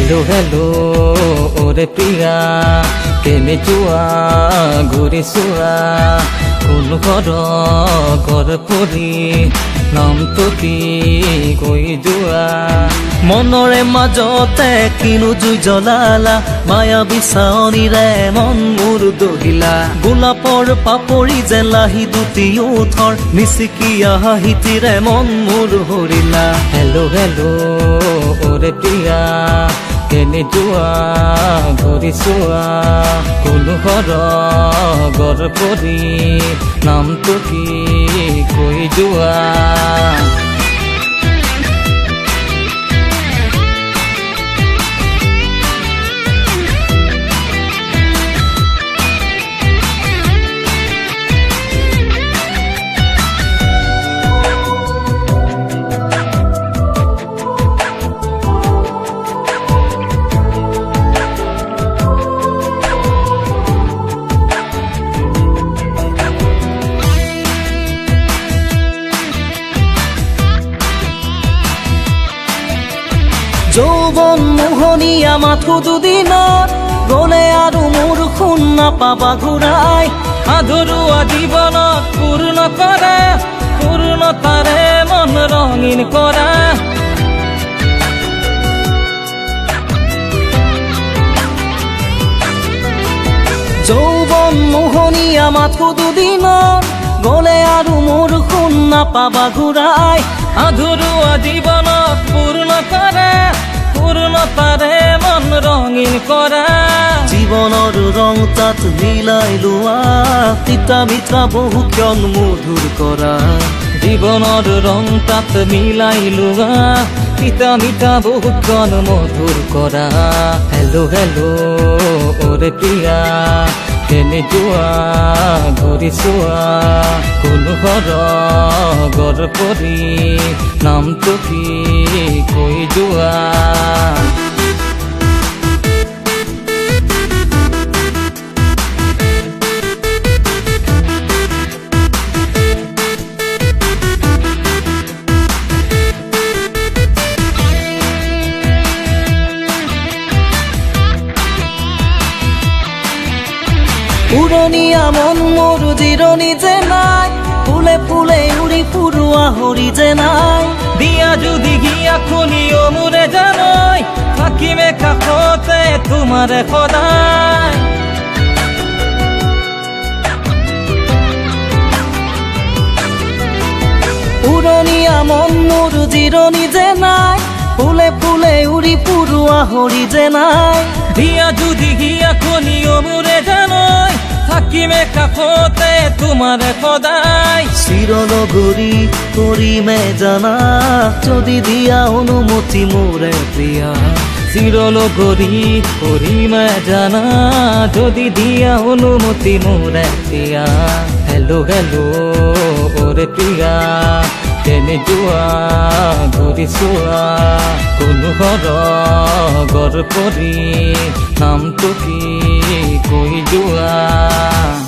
hello hello ওৰে প্ৰিয়া কেনে যোৱা ঘূৰি চোৱা কোন ঘৰ পৰি নামটো কি কৈ যোৱা মনৰে মাজতে কিনো জুই জ্বলালা মায়া বিচাৰিৰে মন মোৰ দহিলা গোলাপৰ পাপৰি যে লাহি দুটি ওঠৰ মিচিকিয়া হাঁহিটিৰে মন মোৰ হৰিলা হেলো হেলো ওৰে প্ৰিয়া কেনে যোৱা ঘূৰি চোৱা কোন ঘৰ পৰি নামটো কি কৈ যোৱা যৌবন মোহনীয়া মাথো দুদিনত গলে আৰু মোৰ শুন নাপাবা ঘূৰাই আধৰুৱা জীৱনত পূৰ্ণ কৰা পূৰ্ণতাৰে মন ৰঙীন কৰা যৌবন মোহনীয়া মাথো দুদিনত গলে আৰু মোৰ শুন নাপাবা ঘূৰাই আধৰুৱা জীৱনত পূৰ্ণ কৰা পূৰ্ণতাৰে মন ৰঙীন কৰা জীৱনৰ ৰং তাত মিলাই লোৱা তিতা মিঠা বহু ক্ষণ মধুৰ কৰা জীৱনৰ ৰং তাত মিলাই লোৱা তিতা মিঠা বহু ক্ষণ মধুৰ কৰা হেলো হেলো ওৰে প্ৰিয়া কেনে যোৱা ঘূৰি চোৱা কোন ঘৰ পৰি নামটো কি কৈ যোৱা উৰণীয়া মন মোৰ জিৰণি যে নাই ফুলে ফুলে উৰি ফুৰোৱা হৰি যে নাই দিয়া যদি গিয়া খুলিও মোৰে জানৈ থাকিমে কাষতে তোমাৰে সদায় উৰণীয়া মন মোৰ জিৰণি যে নাই ফুলে ফুলে উৰি ফুৰোৱা হৰি যে নাই দিয়া যদি গিয়া খুলিও মোৰে জানৈ থাকিমে কাষতে তোমাৰে সদায় চিৰনগৰী কৰিমে জানা যদি দিয়া অনুমতি মোৰে প্ৰিয়া চিৰনগৰী কৰিমে জানা যদি দিয়া অনুমতি মোৰে প্ৰিয়া হেলো হেলো ওৰে প্ৰিয়া কেনে যোৱা ঘূৰি চোৱা কোন ঘৰ পৰি নামটো কি কৈ যোৱা